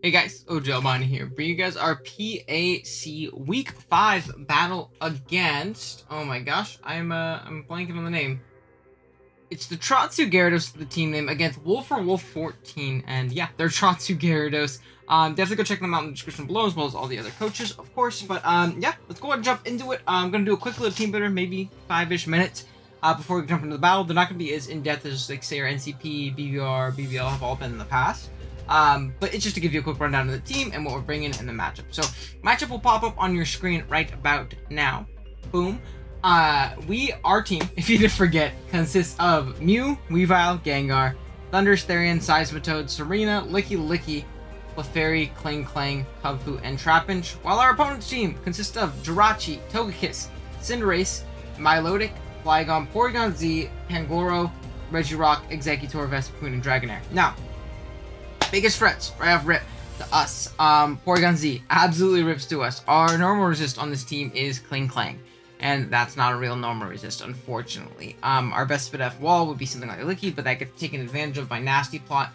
Hey guys, OGalbina here, bringing you guys our PAC Week 5 battle against, oh my gosh, I'm blanking on the name. It's the Trotsu Gyarados, the team name, against Wolf for Wolf 14, and yeah, they're Trotsu Gyarados. Definitely go check them out in the description below, as well as all the other coaches, of course, but yeah, let's go ahead and jump into it. I'm going to do a quick little team builder, maybe 5-ish minutes, before we jump into the battle. They're not going to be as in-depth as, like, say, our NCP, BBR, BBL have all been in the past. But it's just to give you a quick rundown of the team and what we're bringing in the matchup. So, matchup will pop up on your screen right about now. Boom. Our team, if you did forget, consists of Mew, Weavile, Gengar, Thundurus, Therian, Seismitoad, Serena, Licky, Clefairy, Clang, Kubfu, and Trapinch, while our opponent's team consists of Jirachi, Togekiss, Cinderace, Milotic, Flygon, Porygon Z, Pangoro, Regirock, Exeggutor, Vespiquen, and Dragonair. Now, biggest threats right off rip to us. Porygon Z absolutely rips to us. Our normal resist on this team is Clang, and that's not a real normal resist, unfortunately. Our best spit F wall would be something like Licky, but that gets taken advantage of by Nasty Plot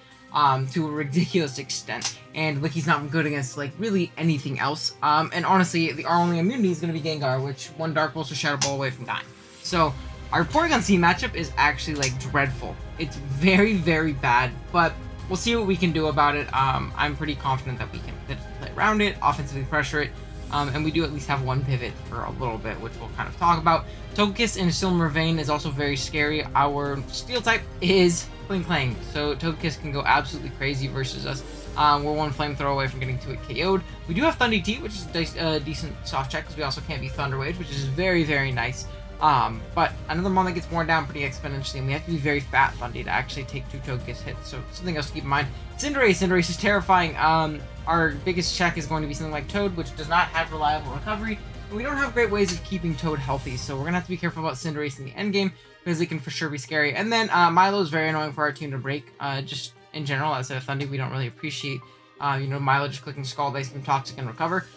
to a ridiculous extent. And Licky's not good against, like, really anything else. And honestly, our only immunity is going to be Gengar, which one Dark Pulse or Shadow Ball away from dying. So our Porygon Z matchup is actually, like, dreadful. It's very, very bad, but we'll see what we can do about it. I'm pretty confident that we can play around it, offensively pressure it, and we do at least have one pivot for a little bit, which we'll kind of talk about. Togekiss in Silver Vein is also very scary. Our Steel type is Clang, so Togekiss can go absolutely crazy versus us. We're one Flamethrower away from getting to it KO'd. We do have Thundy T, which is a decent soft check, because we also can't be Thunder Wave, which is very, very nice. But another one that gets worn down pretty exponentially, and we have to be very fat Thundy to actually take 2 Togekiss hits, so something else to keep in mind. Cinderace is terrifying. Our biggest check is going to be something like Toad, which does not have reliable recovery, and we don't have great ways of keeping Toad healthy, so we're gonna have to be careful about Cinderace in the endgame, because it can for sure be scary. And then Milo is very annoying for our team to break, just in general. Outside of Thundy, we don't really appreciate Milo just clicking Scald, Ice Beam, Toxic, and Recover.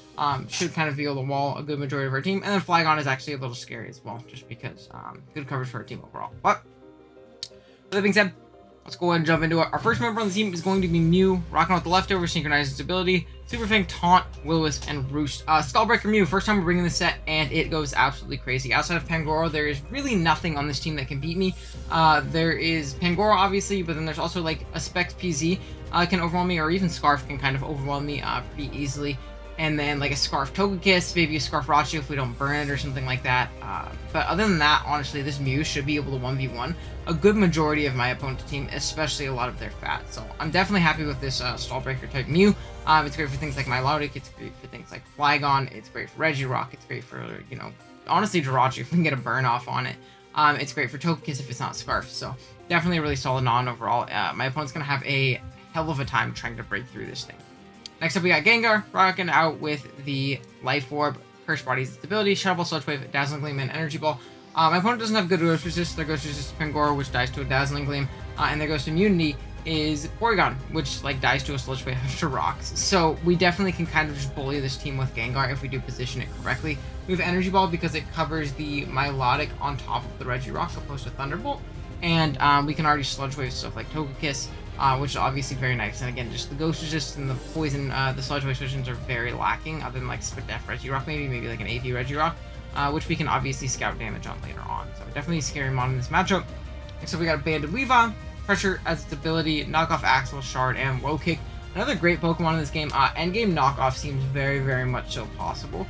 Should kind of be able to wall a good majority of our team. And then Flygon is actually a little scary as well, just because good coverage for our team overall. But with that being said, let's go ahead and jump into it. Our first member on the team is going to be Mew, rocking with the leftover, synchronized its ability, Super Fang, Taunt, Will-O-Wisp, and Roost. Skullbreaker Mew, first time we're bringing this set, and it goes absolutely crazy. Outside of Pangoro, there is really nothing on this team that can beat me. There is Pangoro, obviously, but then there's also, like, a Specs PZ can overwhelm me, or even Scarf can kind of overwhelm me pretty easily. And then, like, a Scarf Togekiss, maybe a Scarf Rachi if we don't burn it or something like that. But other than that, honestly, this Mew should be able to 1v1 a good majority of my opponent's team, especially a lot of their fat. So I'm definitely happy with this Stallbreaker type Mew. It's great for things like Milotic, it's great for things like Flygon, it's great for Regirock, it's great for, honestly, Jirachi if we can get a burn off on it. It's great for Togekiss if it's not Scarf. So definitely a really solid non overall. My opponent's going to have a hell of a time trying to break through this thing. Next up, we got Gengar, rocking out with the Life Orb, Curse Body's ability, Shadow Ball, Sludge Wave, Dazzling Gleam, and Energy Ball. My opponent doesn't have good Ghost Resist. Their Ghost Resist is Pangoro, which dies to a Dazzling Gleam, and their Ghost Immunity is Porygon, which, like, dies to a Sludge Wave after rocks. So we definitely can kind of just bully this team with Gengar if we do position it correctly. We have Energy Ball because it covers the Milotic on top of the Regirock opposed to Thunderbolt, and we can already Sludge Wave stuff like Togekiss, which is obviously very nice. And again, just the Ghost Resist and the Poison, the Sludge Wave switchings are very lacking, other than, like, Spidef Regirock, maybe like an AV Regirock, which we can obviously scout damage on later on. So definitely a scary mon in this matchup. Next up, we got a Banded Weavile, Pressure as its ability, Knock Off Axel, Shard, and Low Kick. Another great Pokemon in this game. Endgame Knockoff seems very, very much so possible.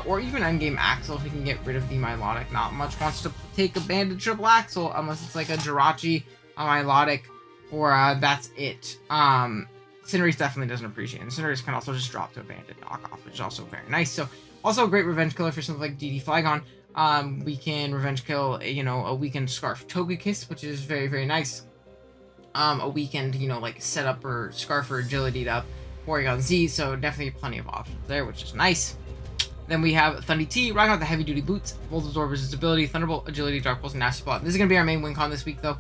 Or even Endgame Axel if we can get rid of the Milotic. Not much wants to take a Banded Triple Axel unless it's like a Jirachi, a Milotic, or that's it. Cinderace definitely doesn't appreciate it. And Cinderace can also just drop to a Banded Knockoff, which is also very nice. So also a great revenge killer for something like DD Flygon. We can revenge kill, a weakened Scarf Togekiss, which is very, very nice. A weakened, like setup or Scarf or Agility up Porygon Z, so definitely plenty of options there, which is nice. Then we have Thundy T, rocking out the Heavy Duty Boots, Volt Absorbers, its ability, Thunderbolt, Agility, Dark Pulse, and Nasty Plot. This is gonna be our main win con this week, though.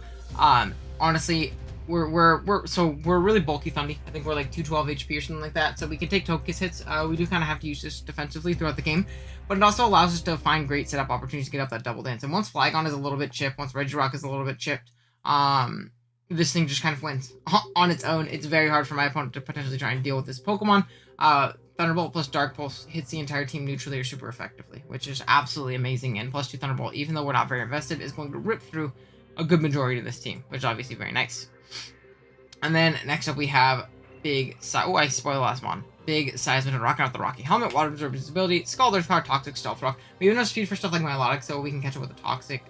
Honestly, we're really bulky Thundy. I think we're like 212 HP or something like that, so we can take Togekiss hits. We do kind of have to use this defensively throughout the game, but it also allows us to find great setup opportunities to get up that double dance. And once Flygon is a little bit chipped, once Regirock is a little bit chipped, this thing just kind of wins on its own. It's very hard for my opponent to potentially try and deal with this Pokemon. Thunderbolt plus Dark Pulse hits the entire team neutrally or super effectively, which is absolutely amazing. And plus 2 Thunderbolt, even though we're not very invested, is going to rip through a good majority of this team, which is obviously very nice. And then next up we have Big Size. Oh, I spoiled the last one. Big Seismic, rocking out the Rocky Helmet, Water Absorb Visibility, Scald, Earth Power, Toxic, Stealth Rock. We have enough speed for stuff like Milotic, so we can catch it with a Toxic.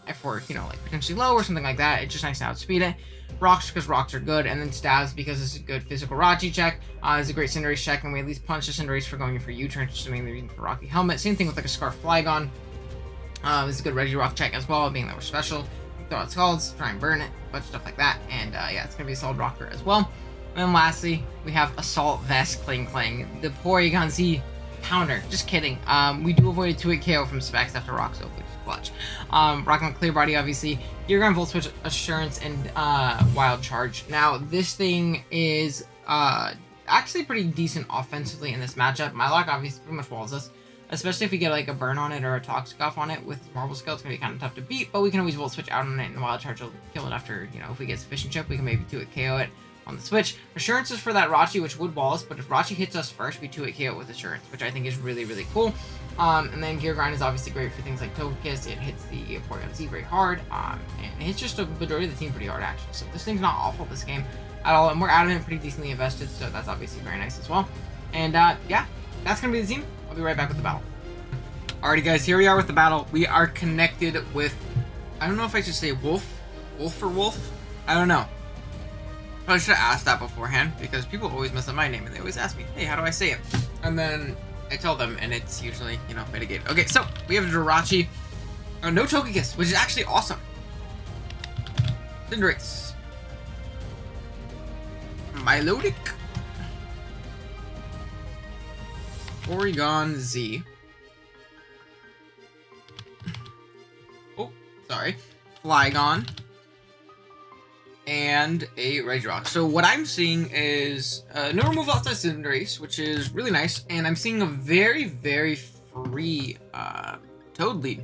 If we're, like potentially low or something like that, it's just nice to outspeed it. Rocks because rocks are good, and then Stabs because it's a good physical Rachi check. It's a great Cinderace check, and we at least punch the Cinderace for going in for U-turns, which is mainly the reason for Rocky Helmet. Same thing with like a Scarf Flygon. It's a good Regirock check as well, being that we're special. Throw out Scalds, try and burn it, a bunch of stuff like that, and yeah, it's gonna be a solid rocker as well. And then lastly, we have Assault Vest Cling Clang, the Porygon Z Pounder. Just kidding. We do avoid a 2-hit KO from Specs after Rock Soap, which is clutch. Rocking on Clear Body, obviously. Gear Ground, Volt Switch, Assurance, and Wild Charge. Now, this thing is actually pretty decent offensively in this matchup. Milotic obviously pretty much walls us, especially if we get like a burn on it or a Toxic off on it with Marble Skill. It's gonna be kind of tough to beat, but we can always Volt Switch out on it, and Wild Charge will kill it after, if we get sufficient chip, we can maybe 2-hit KO it on the switch. Assurance is for that Rachi, which would wall us, but if Rachi hits us first, we 2-hit KO with Assurance, which I think is really, really cool. And then Gear Grind is obviously great for things like Togekiss. It hits the Porygon Z very hard, and it hits just a majority of the team pretty hard, actually. So this thing's not awful this game at all, and we're out of it pretty decently invested, so that's obviously very nice as well. And yeah, that's going to be the team. I'll be right back with the battle. Alrighty, guys, here we are with the battle. We are connected with, I don't know if I should say Wolf for Wolf? I don't know. I should have asked that beforehand, because people always mess up my name, and they always ask me, hey, how do I say it? And then I tell them, and it's usually, mitigated. Okay, so we have Jirachi. No Togekiss, which is actually awesome. Cinderace. Milotic. Porygon Z. Oh, sorry. Flygon. And a Regirock. So what I'm seeing is no removal outside Cinderace, which is really nice. And I'm seeing a very, very free Toad lead.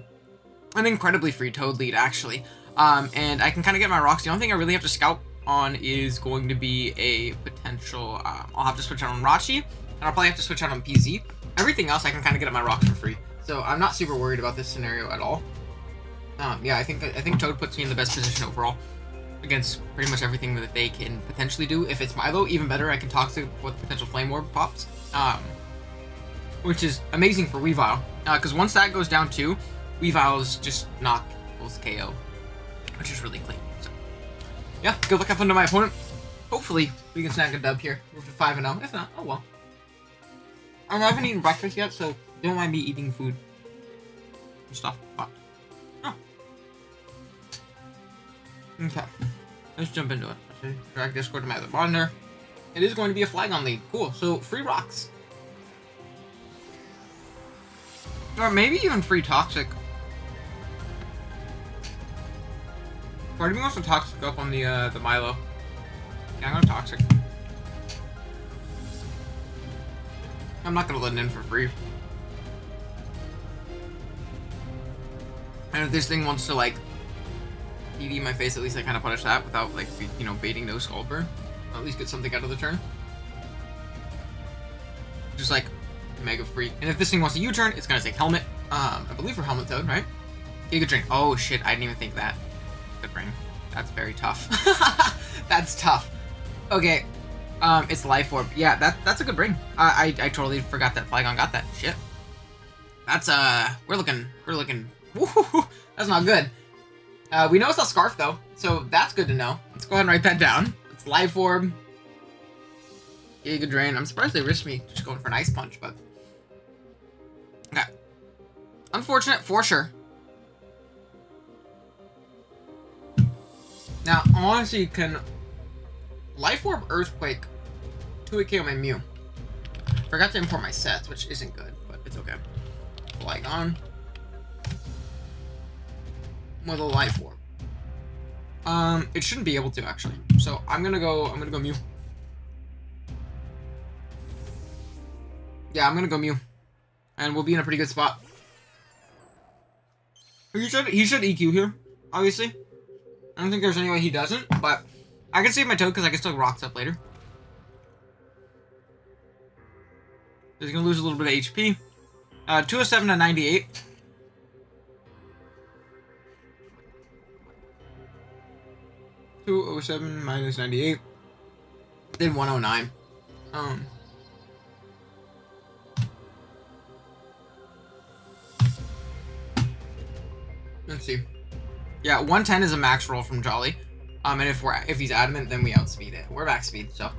An incredibly free Toad lead, actually. And I can kind of get my rocks. The only thing I really have to scout on is going to be a potential... I'll have to switch out on Rachi, and I'll probably have to switch out on PZ. Everything else I can kind of get at my rocks for free. So I'm not super worried about this scenario at all. Yeah, I think Toad puts me in the best position overall against pretty much everything that they can potentially do. If it's Milo, even better, I can Toxic with potential Flame Orb pops, which is amazing for Weavile, because once that goes down too, Weavile's just knock equals KO, which is really clean. So yeah, good luck, have fun to my opponent. Hopefully we can snag a dub here. Move to 5-0. If not, oh well. I haven't eaten breakfast yet, so don't mind me eating food and stuff. But okay, let's jump into it. Drag Discord to my other monitor. It is going to be a Flygon lead. Cool. So free rocks, or maybe even free Toxic. Part of me wants to Toxic up on the Milo. Yeah, I'm gonna Toxic. I'm not gonna let it in for free. And if this thing wants to like EV my face, at least I kind of punish that without like baiting no Scald Burn. I'll at least get something out of the turn. Just like mega free. And if this thing wants a U-turn, it's gonna take Helmet. I believe for Helmet Toad, right? Giga Drain. Oh shit, I didn't even think that. Good brain. That's very tough. That's tough. Okay. It's Life Orb. Yeah, that's a good brain. I totally forgot that Flygon got that. Shit. That's we're looking woo-hoo-hoo. That's not good. We know it's not Scarf though, so that's good to know. Let's go ahead and write that down. It's Life Orb. Giga Drain. I'm surprised they risked me just going for an Ice Punch, but okay. Unfortunate for sure. Now, honestly, can Life Orb Earthquake 2-hit KO my Mew? Forgot to import my sets, which isn't good, but it's okay. Flygon with a Life Orb. It shouldn't be able to actually. So I'm gonna go Mew. Yeah, I'm gonna go Mew, and we'll be in a pretty good spot. He should EQ here, obviously. I don't think there's any way he doesn't, but I can save my Toad because I can still Rocks up later. He's going to lose a little bit of HP. 207 to 98. $207 minus 98. Then 109. Let's see. Yeah, 110 is a max roll from Jolly. And if he's adamant, then we outspeed it. We're max speed, so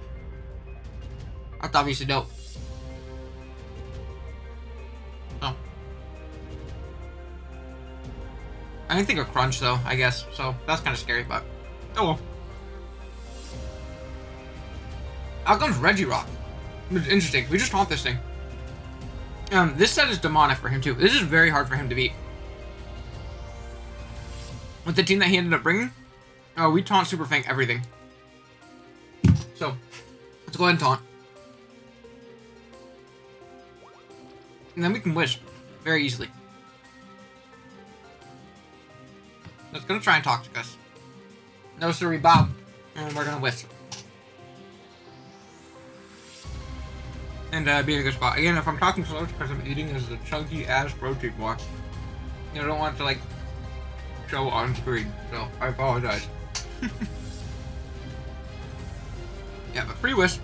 that's obviously dope. Oh. I didn't think of Crunch though, I guess. So that's kind of scary, but oh well. Out comes Regirock. It's interesting. We just taunt this thing. This set is demonic for him too. This is very hard for him to beat. With the team that he ended up bringing, we taunt Super Fang everything. So, let's go ahead and taunt. And then we can Wish very easily. It's gonna try and Toxic us. No siree, Bob. And we're gonna Wish. And be in a good spot. Again, if I'm talking slow, it's because I'm eating as a chunky ass protein bar. I don't want to like show on screen, so I apologize. Yeah, but free Wish.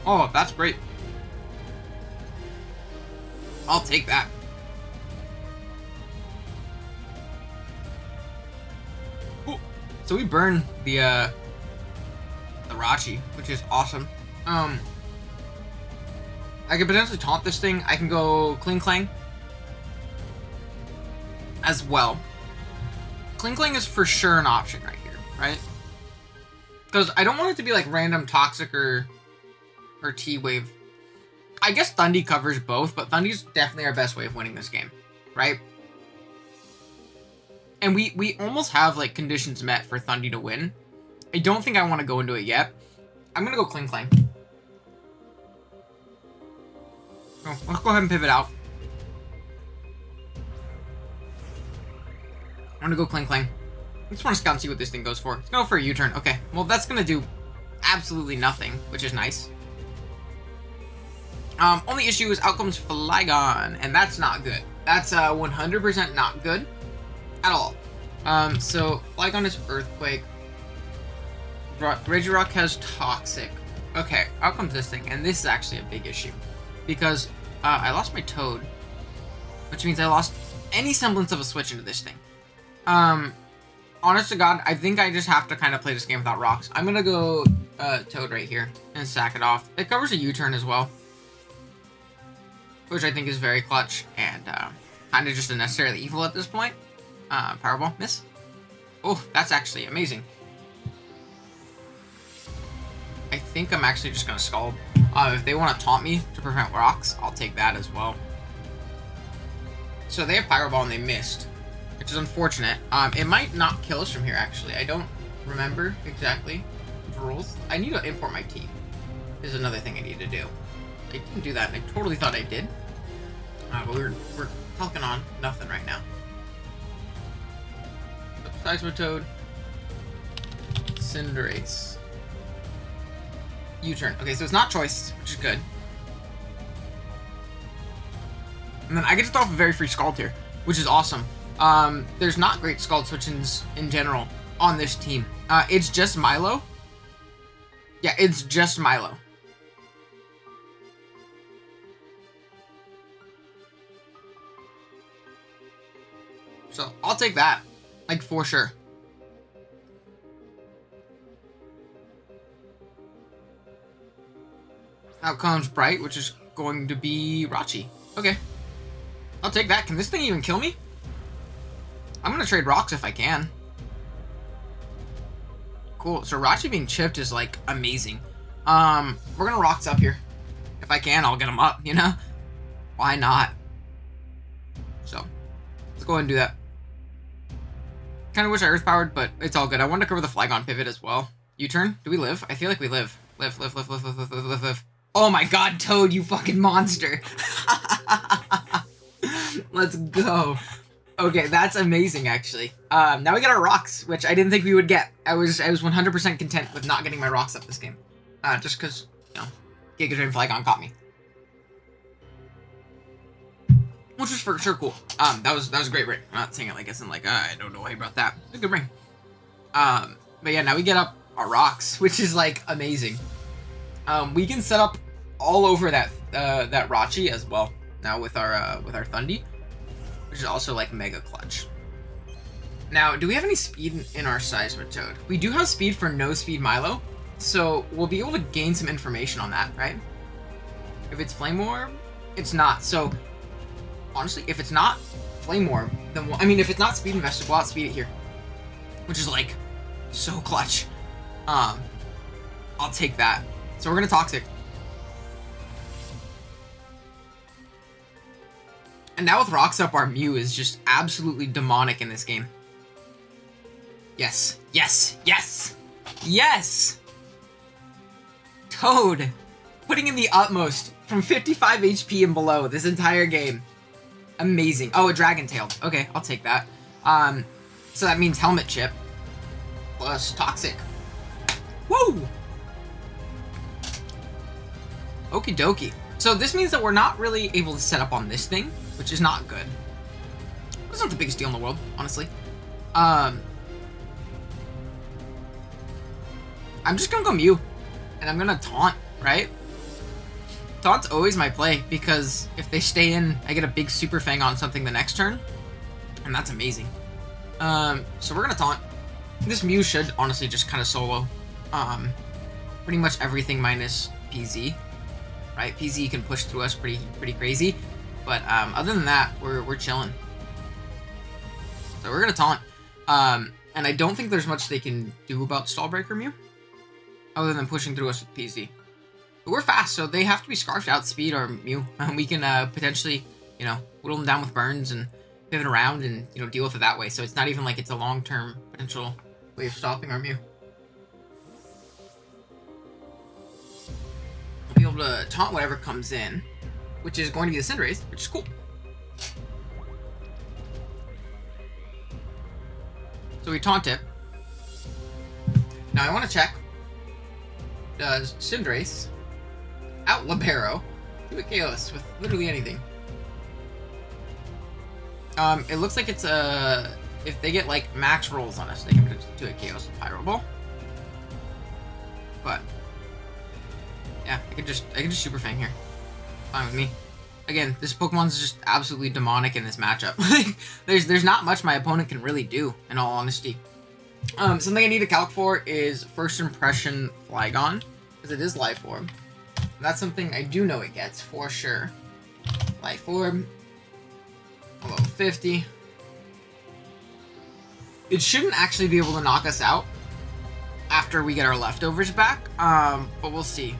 Oh, that's great. I'll take that. Ooh. So we burn the Rachi, which is awesome. I could potentially taunt this thing. I can go Kling Clang as well. Kling Clang is for sure an option right here, right? Because I don't want it to be like random Toxic or T-Wave. I guess Thundy covers both, but Thundy's definitely our best way of winning this game, right? And we almost have like conditions met for Thundy to win. I don't think I want to go into it yet. I'm going to go Kling Clang. Oh, let's go ahead and pivot out. I'm going to go Kling Clang. I just want to scout and see what this thing goes for. Let's go for a U-turn. Okay, well that's going to do absolutely nothing, which is nice. Only issue is out comes Flygon, and that's not good. That's 100% not good at all. So Flygon is Earthquake. Regirock has Toxic. Okay, out comes this thing, and this is actually a big issue because I lost my Toad, which means I lost any semblance of a switch into this thing. Honest to God, I think I just have to kind of play this game without rocks. I'm gonna go Toad right here and sack it off. It covers a U-turn as well, which I think is very clutch and kind of just unnecessarily evil at this point. Powerball, miss. Oh, that's actually amazing. I think I'm actually just going to Scald. If they want to taunt me to prevent rocks, I'll take that as well. So they have Pyro and they missed, which is unfortunate. It might not kill us from here, actually. I don't remember exactly the rules. I need to import my team. Is another thing I need to do. I didn't do that, and I totally thought I did. But we're talking on nothing right now. Seismitoad. Cinderace. U-turn. Okay, so it's not choice, which is good. And then I get to throw off a very free Scald here, which is awesome. There's not great Scald switch-ins in general on this team. It's just Milo. Yeah, it's just Milo. So I'll take that, like, for sure. Out comes Bright, which is going to be Rachi. Okay. I'll take that. Can this thing even kill me? I'm going to trade rocks if I can. Cool. So Rachi being chipped is, like, amazing. We're going to rocks up here. If I can, I'll get him up, you know? Why not? So, let's go ahead and do that. Kind of wish I Earth Powered, but it's all good. I wanted to cover the Flygon pivot as well. U-turn? Do we live? I feel like we live. Live. Oh my god, Toad, you fucking monster. Let's go. Okay, that's amazing, actually. Now we get our rocks, which I didn't think we would get. I was 100% content with not getting my rocks up this game. Just because, you know, Giga Drain Flygon caught me. Which was for sure cool. That was a great ring. I'm not saying it like it's like, I don't know why you brought that. It's a good ring. But yeah, now we get up our rocks, which is like amazing. We can set up all over that Rachi as well now with our Thundi, which is also like mega clutch. Now, do we have any speed in our Seismitoad? We do have speed for no speed Milo, so we'll be able to gain some information on that, right? If it's Flame Orb, it's not. So honestly, if it's not Flame Orb, then I mean, if it's not speed invested, we'll outspeed it here, which is like so clutch. I'll take that. So we're gonna Toxic. And now with rocks up, our Mew is just absolutely demonic in this game. Yes, yes, yes, yes! Toad! Putting in the utmost from 55 HP and below this entire game. Amazing. Oh, a Dragon Tail. Okay, I'll take that. So that means Helmet Chip plus Toxic. Woo! Okie dokie. So this means that we're not really able to set up on this thing, which is not good. It's not the biggest deal in the world, honestly. I'm just gonna go Mew, and I'm gonna Taunt, right? Taunt's always my play, because if they stay in, I get a big Super Fang on something the next turn, and that's amazing. So we're gonna Taunt. This Mew should honestly just kind of solo pretty much everything minus PZ. Right, PZ can push through us pretty crazy, but other than that, we're chilling. So we're gonna Taunt, and I don't think there's much they can do about Stall Breaker Mew, other than pushing through us with PZ. But we're fast, so they have to be Scarfed, outspeed our Mew, and we can potentially, you know, whittle them down with burns and pivot around and, you know, deal with it that way. So it's not even like it's a long-term potential way of stopping our Mew. Be able to taunt whatever comes in, which is going to be the Cinderace, which is cool. So we taunt it. Now I want to check, does Cinderace out Libero do a Chaos with literally anything? It looks like it's if they get like max rolls on us, they can do a Chaos with Pyro Ball. But yeah, I could just Super Fang here. Fine with me. Again, this Pokemon's just absolutely demonic in this matchup. there's not much my opponent can really do, in all honesty. Something I need to calc for is First Impression Flygon, because it is Life Orb. And that's something I do know it gets, for sure. Life Orb. Level 50. It shouldn't actually be able to knock us out after we get our leftovers back, but we'll see.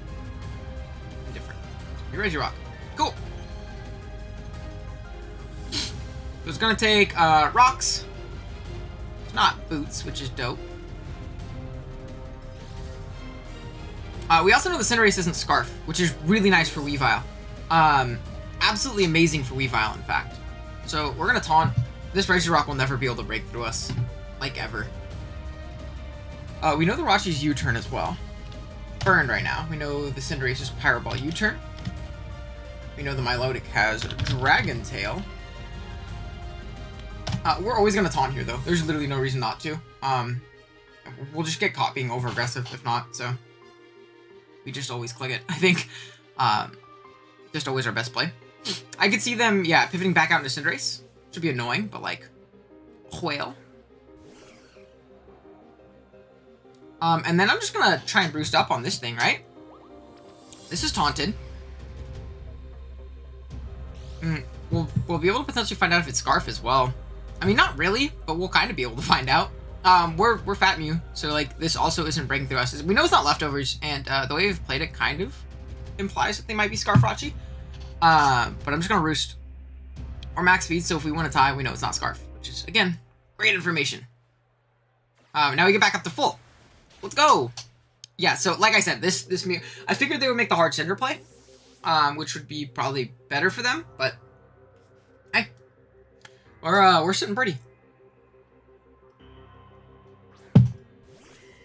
You raise your rock. Cool. So it's gonna take rocks. It's not boots, which is dope. We also know the Cinderace isn't Scarf, which is really nice for Weavile. Absolutely amazing for Weavile, in fact. So we're gonna Taunt. This Razor Rock will never be able to break through us, like ever. We know the Rachi's U-turn as well. Burned right now. We know the Cinderace's Pyro Ball U-turn. We know the Milotic has Dragon Tail. We're always going to Taunt here, though. There's literally no reason not to. We'll just get caught being over-aggressive if not, so we just always click it, I think. Just always our best play. I could see them, yeah, pivoting back out into Cinderace. Should be annoying, but, like, whale. And then I'm just going to try and boost up on this thing, right? This is Taunted. We'll be able to potentially find out if it's Scarf as well. I mean, not really, but we'll kind of be able to find out. We're Fat Mew, so like this also isn't breaking through us. We know it's not leftovers, and the way we've played it kind of implies that they might be Scarf Rachi. But I'm just gonna Roost. Or max speed, so if we want to tie, we know it's not Scarf, which is again great information. Now we get back up to full. Let's go. Yeah, so like I said, this Mew, I figured they would make the hard Cinder play. Which would be probably better for them, but hey. We're sitting pretty.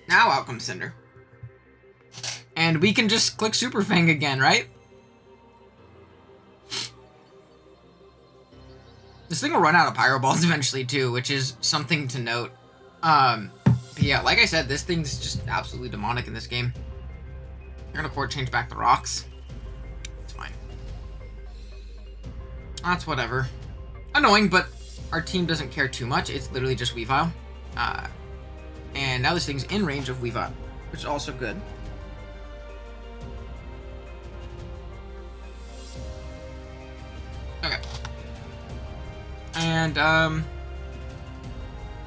Now out comes Cinder. And we can just click Super Fang again, right? This thing will run out of Pyro Balls eventually too, which is something to note. But yeah, like I said, this thing's just absolutely demonic in this game. They're gonna Court Change back the rocks. It's fine. That's whatever. Annoying, but our team doesn't care too much. It's literally just Weavile. And now this thing's in range of Weavile, which is also good. Okay. And,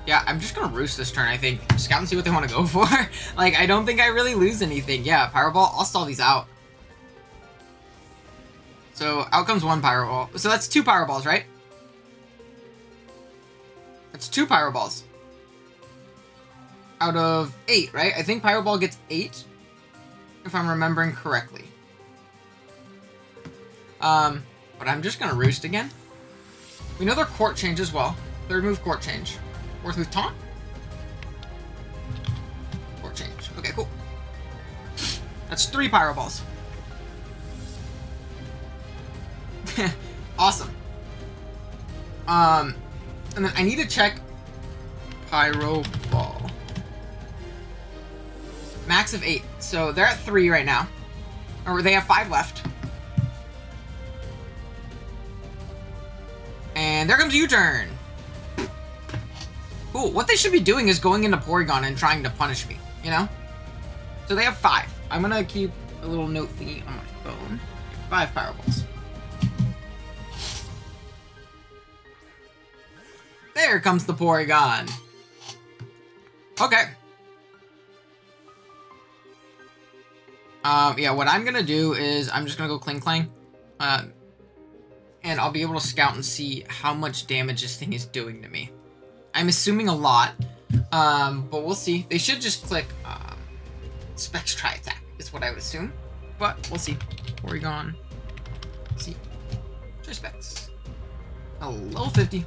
yeah, I'm just gonna Roost this turn, I think. Scout and see what they want to go for. Like, I don't think I really lose anything. Yeah, Pyro Ball, I'll stall these out. So, out comes one Pyro Ball. So that's 2 Pyro Balls, right? That's 2 Pyro Balls. Out of 8, right? I think Pyro Ball gets 8, if I'm remembering correctly. But I'm just gonna Roost again. We know they're Court Change as well. 3rd move Court Change. 4th move Taunt. Court Change. Okay, cool. That's 3 Pyro Balls. Awesome. And then I need to check Pyro Ball. Max of 8. So they're at 3 right now. Or they have 5 left. And there comes U-turn. Cool. What they should be doing is going into Porygon and trying to punish me, you know? So they have 5. I'm gonna keep a little note thingy on my phone. 5 Pyro Balls. There comes the Porygon. Okay. Yeah, what I'm gonna do is I'm just gonna go Kling Klang. And I'll be able to scout and see how much damage this thing is doing to me. I'm assuming a lot, but we'll see. They should just click Specs Try Attack, is what I would assume. But we'll see. Porygon. See. Try Specs. A level 50.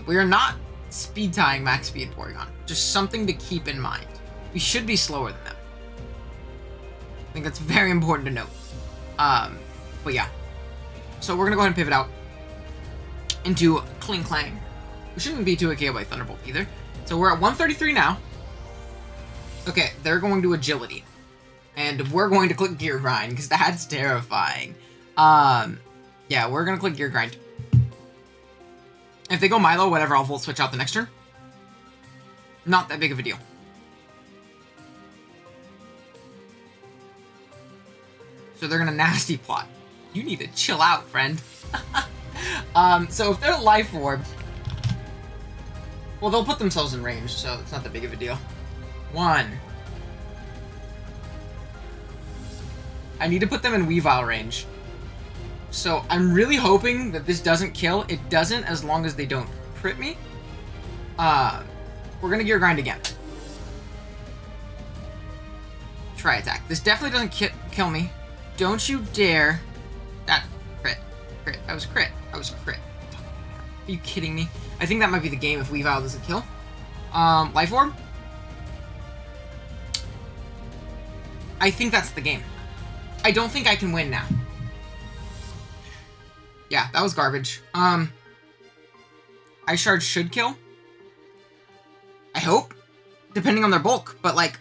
We are not speed tying max speed Porygon. Just something to keep in mind. We should be slower than them. I think that's very important to note. But yeah. So we're gonna go ahead and pivot out into Kling Klang. We shouldn't be too KO by Thunderbolt either. So we're at 133 now. Okay, they're going to Agility. And we're going to click Gear Grind, because that's terrifying. Yeah, we're gonna click Gear Grind. If they go Milo, whatever, I'll Volt Switch out the next turn. Not that big of a deal. So they're gonna Nasty Plot. You need to chill out, friend. So if they're Life Orb, well, they'll put themselves in range, so it's not that big of a deal. 1. I need to put them in Weavile range. So I'm really hoping that this doesn't kill. It doesn't, as long as they don't crit me. We're gonna Gear Grind again. Try Attack. This definitely doesn't kill me. Don't you dare. That crit. Crit. That was crit. That was crit. Are you kidding me? I think that might be the game if Weavile doesn't kill. Life Orb? I think that's the game. I don't think I can win now. Yeah, that was garbage. Ice Shard should kill. I hope. Depending on their bulk, but like...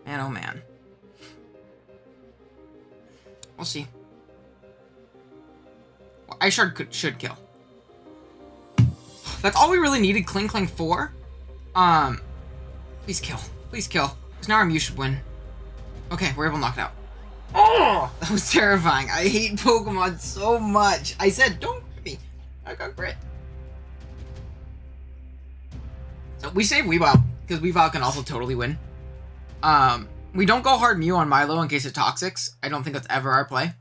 Man, oh man. We'll see. Well, Ice Shard should kill. That's all we really needed Kling Klang for. Please kill. Please kill. Because now our Mew should win. Okay, we're able to knock it out. Oh! That was terrifying. I hate Pokemon so much. I said, don't hit me. I got grit. So we save Weavile, because Weavile can also totally win. We don't go hard Mew on Milo in case it Toxics. I don't think that's ever our play.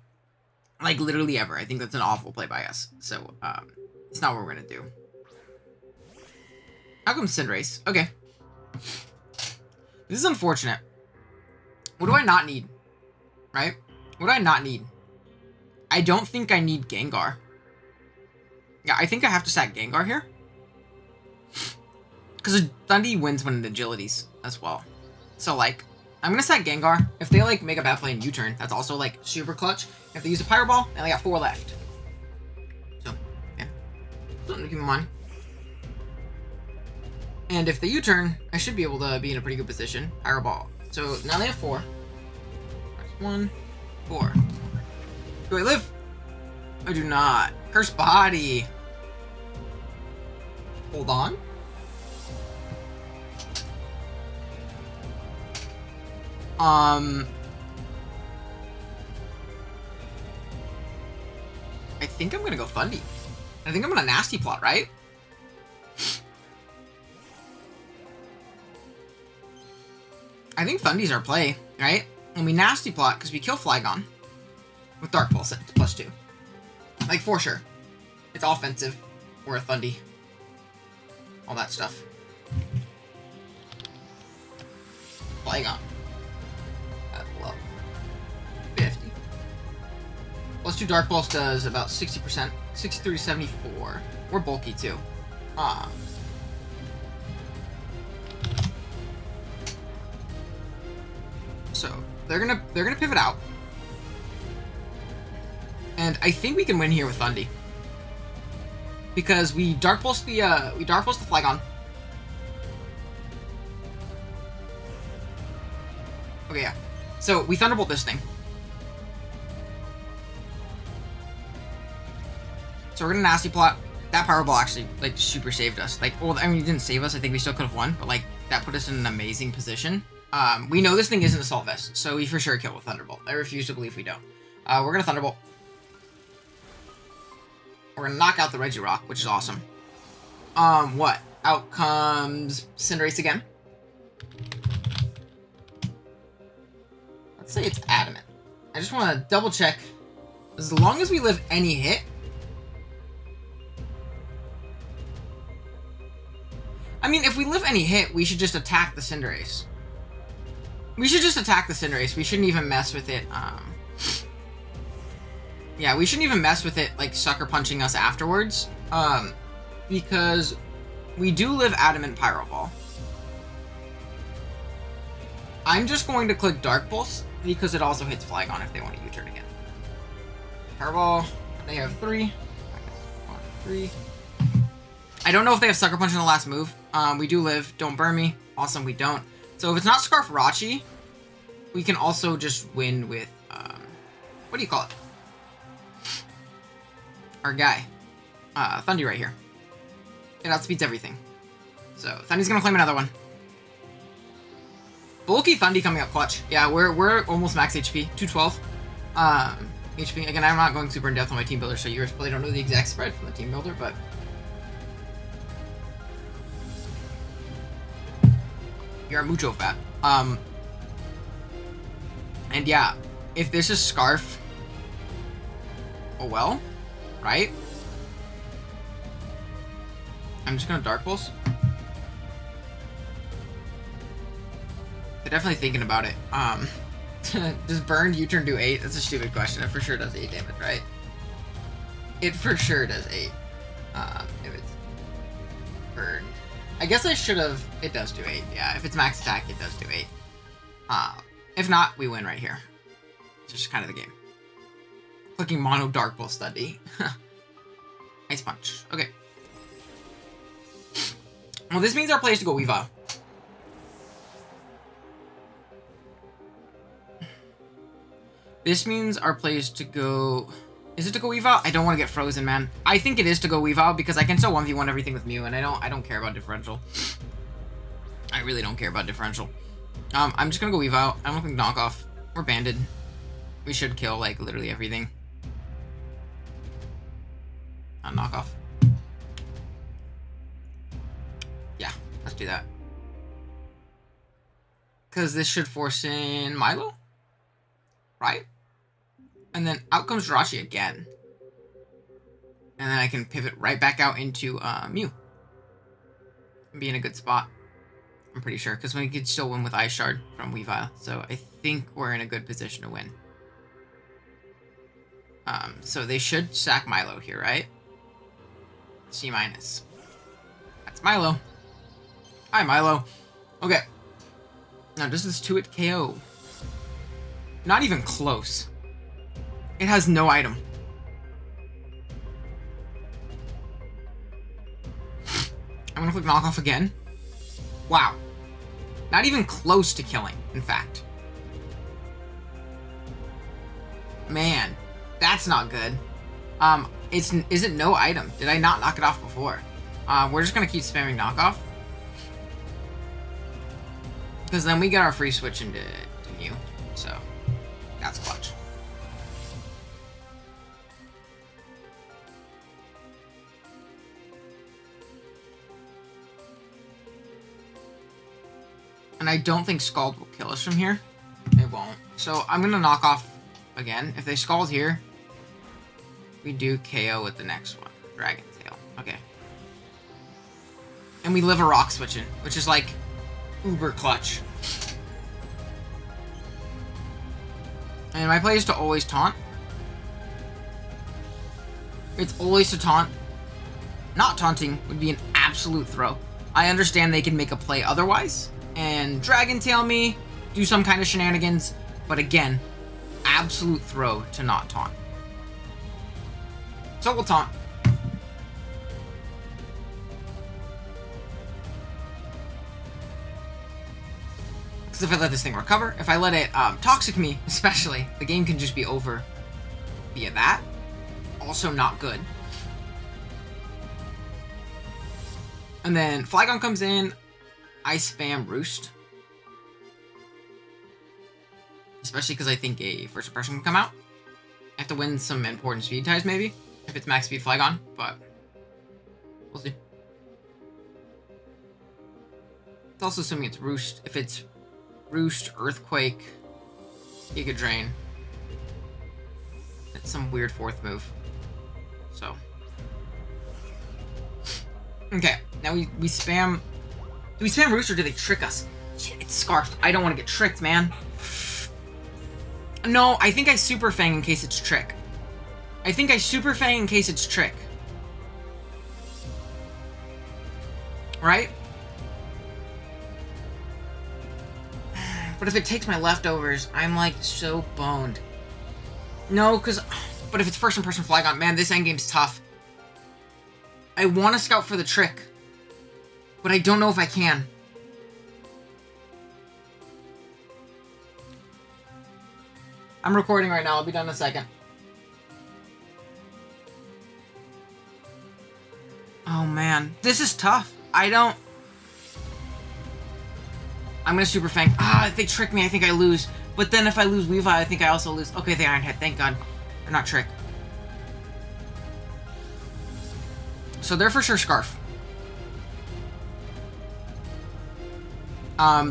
Like, literally ever. I think that's an awful play by us. So, it's not what we're gonna do. How come Cinderace? Okay. This is unfortunate. What do I not need? Right? What do I not need? I don't think I need Gengar. Yeah, I think I have to sack Gengar here. Because Thundy wins when it agilities as well. So, like, I'm going to sack Gengar. If they, like, make a bad play in U-turn, that's also, like, super clutch. If they use a Pyro Ball, they only got 4 left. So, yeah. Something to keep in mind. And if they U-turn, I should be able to be in a pretty good position. Pyro Ball. So, now they have 4. 1, 4. Do I live? I do not. Cursed Body. Hold on. I think I'm gonna go Thundy. I think I'm gonna Nasty Plot, right? I think Thundy's our play, right? And we Nasty Plot because we kill Flygon with Dark Pulse at +2. Like, for sure. It's offensive. Or a Thundy. All that stuff. Flygon. At level 50. +2 Dark Pulse does about 60%. 63 to 74. We're bulky too. So they're gonna pivot out. And I think we can win here with Thundy. Because we Dark Pulse the Flygon. Okay, yeah. So we Thunderbolt this thing. So we're gonna Nasty Plot. That Power Ball actually, like, super saved us. Like, well, I mean, it didn't save us. I think we still could have won, but, like, that put us in an amazing position. We know this thing isn't Assault Vest, so we for sure kill with Thunderbolt. I refuse to believe we don't. We're gonna Thunderbolt. We're gonna knock out the Regirock, which is awesome. What? Out comes Cinderace again. Let's say it's Adamant. I just want to double check. As long as we live any hit. I mean, if we live any hit, we should just attack the Cinderace. We should just attack the Cinderace. We shouldn't even mess with it. Yeah, we shouldn't even mess with it, like, sucker punching us afterwards. Because we do live Adamant Pyro Ball. I'm just going to click Dark Pulse, because it also hits Flygon if they want to U-turn again. Pyro Ball, they have 3. 1, 3. I don't know if they have Sucker Punch in the last move. We do live. Don't burn me. Awesome, we don't. So if it's not Scarf Rachi, we can also just win with, what do you call it? Our guy. Thundy right here. It outspeeds everything. So Thundy's gonna claim another one. Bulky Thundy coming up clutch. Yeah, we're almost max HP. 212. HP. Again, I'm not going super in depth on my team builder, so you probably don't know the exact spread from the team builder, but you're mucho fat. And yeah, if this is Scarf, oh well, right? I'm just gonna Dark Pulse. They're definitely thinking about it. Does Burned U-turn do 8? That's a stupid question. It for sure does 8 damage, right? It for sure does 8. If it's Burned. I guess I should have... It does do 8, yeah. If it's max attack, it does do 8. If not, we win right here. It's just kind of the game. Clicking Mono Dark Pulse Thundy. Ice Punch. Okay. Well, this means our play is to go Weavile. This means our play is to go... Is it to go Weavile? I don't want to get frozen, man. I think it is to go Weavile because I can still 1v1 everything with Mew, and I don't care about differential. I really don't care about differential. I'm just gonna go Weavile. I don't think knockoff. We're banded. We should kill, like, literally everything. Knockoff. Yeah, let's do that. Because this should force in Milo? Right? And then out comes Jirachi again. And then I can pivot right back out into Mew. Be in a good spot. I'm pretty sure. Because we could still win with Ice Shard from Weavile. So I think we're in a good position to win. So they should sack Milo here, right? C-. That's Milo. Hi, Milo. Okay. Now, does this 2-hit KO? Not even close. It has no item. I'm gonna click knockoff again. Wow. Not even close to killing, in fact. Man, that's not good. Is it no item? Did I not knock it off before? We're just gonna keep spamming knockoff. Because then we get our free switch into Mew. So, that's clutch. And I don't think Scald will kill us from here. It won't. So I'm going to knock off again. If they Scald here, we do KO with the next one. Dragon Tail. Okay. And we live a rock switch in, which is like uber clutch. And my play is to always taunt. It's always to taunt. Not taunting would be an absolute throw. I understand they can make a play otherwise and Dragon Tail me, do some kind of shenanigans, but again, absolute throw to not taunt. So we'll taunt. Because if I let this thing recover, if I let it toxic me, especially, the game can just be over via that. Also not good. And then Flygon comes in, I spam Roost. Especially because I think a first impression can come out. I have to win some important speed ties maybe, if it's max speed Flygon, but we'll see. It's also assuming it's Roost. If it's Roost, Earthquake, Giga Drain, it's some weird fourth move. So. Okay, now we spam. Do we spam Roost or do they trick us? Shit, it's Scarf. I don't want to get tricked, man. No, I think I Super Fang in case it's Trick. I think I Super Fang in case it's Trick. Right? But if it takes my leftovers, I'm like so boned. No, because... But if it's first impression Flygon, man, this endgame's tough. I want to scout for the Trick. But I don't know if I can. I'm recording right now. I'll be done in a second. Oh, man. This is tough. I don't... I'm gonna Super Fang. If they trick me, I think I lose. But then if I lose Weavile, I think I also lose. Okay, the Iron Head. Thank God. They're not Trick. So they're for sure Scarf.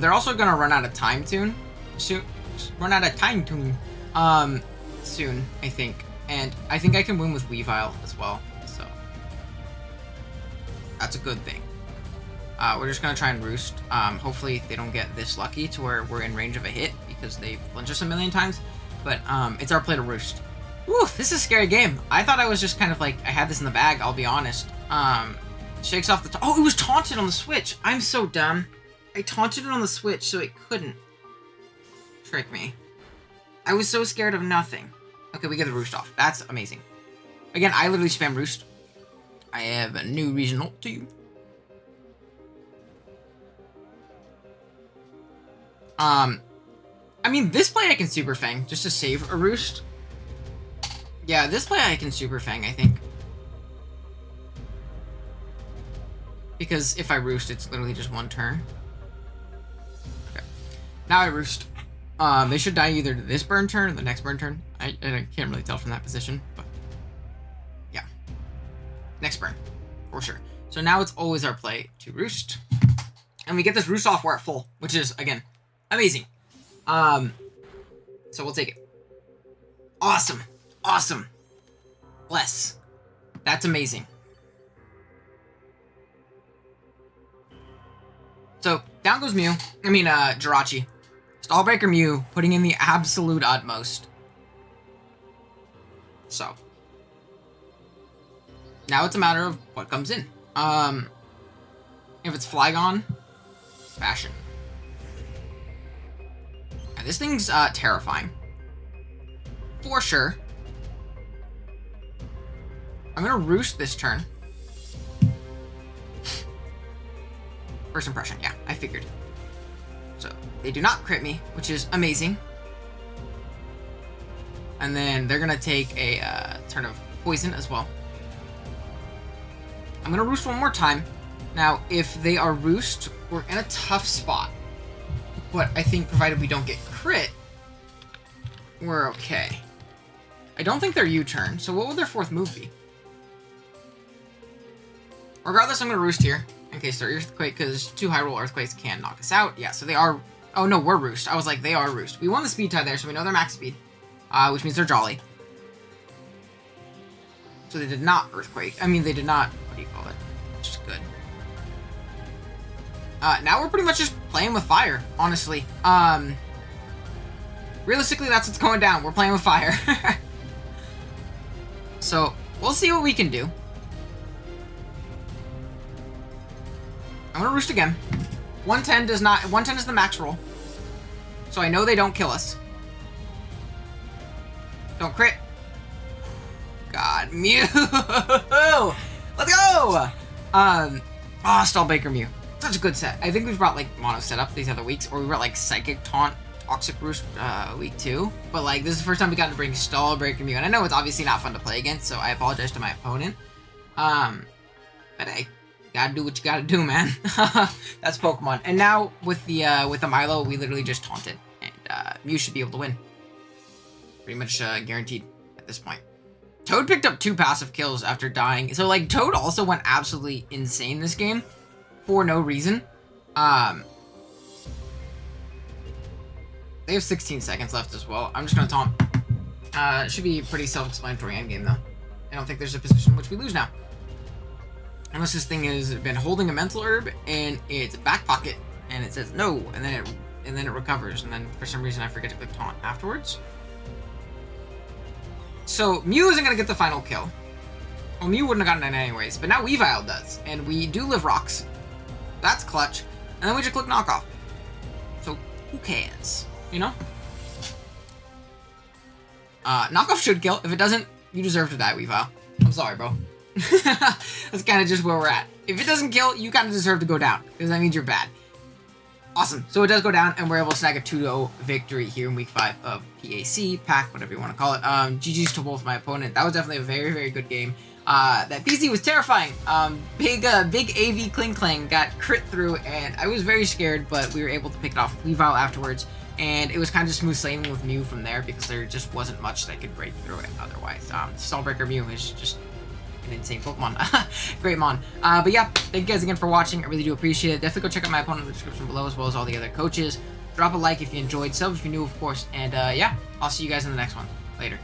They're also gonna run out of Time Tune. Soon, I think. And I think I can win with Weavile as well. So that's a good thing. We're just gonna try and Roost. Hopefully they don't get this lucky to where we're in range of a hit because they flinch us a million times. But it's our play to Roost. Woo, this is a scary game. I thought I was just kind of like I had this in the bag. I'll be honest. Shakes off the. Oh, it was taunted on the switch. I'm so dumb. I taunted it on the switch so it couldn't trick me. I was so scared of nothing. Okay, we get the Roost off. That's amazing. Again, I literally spam Roost. I have a new regional to you. I mean, this play I can Super Fang just to save a Roost. Yeah, this play I can Super Fang, I think. Because if I Roost, it's literally just one turn. Okay. Now I Roost. They should die either to this burn turn or the next burn turn. I can't really tell from that position, but yeah. Next burn, for sure. So now it's always our play to Roost. And we get this Roost off, we're at full, which is, again, amazing. So we'll take it. Awesome. Awesome. Bless. That's amazing. So, down goes Mew. Jirachi. Stallbreaker Mew, putting in the absolute utmost. So now it's a matter of what comes in. If it's Flygon, Fashion. And this thing's terrifying. For sure. I'm gonna Roost this turn. First impression, yeah, I figured. So, they do not crit me, which is amazing. And then they're gonna take a turn of poison as well. I'm gonna Roost one more time. Now, if they are Roost, we're in a tough spot. But I think provided we don't get crit, we're okay. I don't think they're U-turn, so what would their fourth move be? Regardless, I'm gonna Roost here. In case they're Earthquake, because 2 high roll Earthquakes can knock us out. Yeah, so they are... Oh, no, we're Roost. I was like, they are Roost. We won the speed tie there, so we know they're max speed. Which means they're Jolly. So they did not Earthquake. I mean, they did not... What do you call it? Which is good. Now we're pretty much just playing with fire, honestly. Realistically, that's what's going down. We're playing with fire. So, we'll see what we can do. I'm gonna Roost again. 110 does not... 110 is the max roll. So I know they don't kill us. Don't crit. God, Mew! Let's go! Stallbaker Mew. Such a good set. I think we've brought, like, Mono setup these other weeks, or we brought, like, Psychic Taunt, Toxic Roost, week 2. But, like, this is the first time we got to bring Stallbreaker Mew, and I know it's obviously not fun to play against, so I apologize to my opponent. But hey, gotta do what you gotta do, man. That's Pokemon. And now, with the Milo, we literally just taunted, and, Mew should be able to win. Pretty much, guaranteed at this point. Toad picked up 2 passive kills after dying. So, like, Toad also went absolutely insane this game for no reason. They have 16 seconds left as well. I'm just going to taunt. It should be a pretty self-explanatory endgame, though. I don't think there's a position in which we lose now. Unless this thing has been holding a mental herb and it's back pocket and it says no, and then it recovers, and then for some reason I forget to click taunt afterwards. So Mew isn't gonna get the final kill. Well, Mew wouldn't have gotten it anyways, but now Weavile does, and we do live rocks. That's clutch, and then we just click knockoff. So who cares, you know? Knockoff should kill. If it doesn't, you deserve to die, Weavile. I'm sorry, bro. That's kind of just where we're at. If it doesn't kill, you kind of deserve to go down, because that means you're bad. Awesome. So it does go down, and we're able to snag a 2-0 victory here in week 5 of PAC, whatever you want to call it. GG's to both my opponent. That was definitely a very, very good game. That PC was terrifying. Big AV Kling Klang got crit through, and I was very scared, but we were able to pick it off with Weavile afterwards, and it was kind of smooth sailing with Mew from there, because there just wasn't much that could break through it otherwise. Stallbreaker Mew is just an insane Pokemon. Great mon. But yeah, thank you guys again for watching. I really do appreciate it. Definitely go check out my opponent in the description below, as well as all the other coaches. Drop a like if you enjoyed, sub if you're new, of course. And yeah, I'll see you guys in the next one. Later.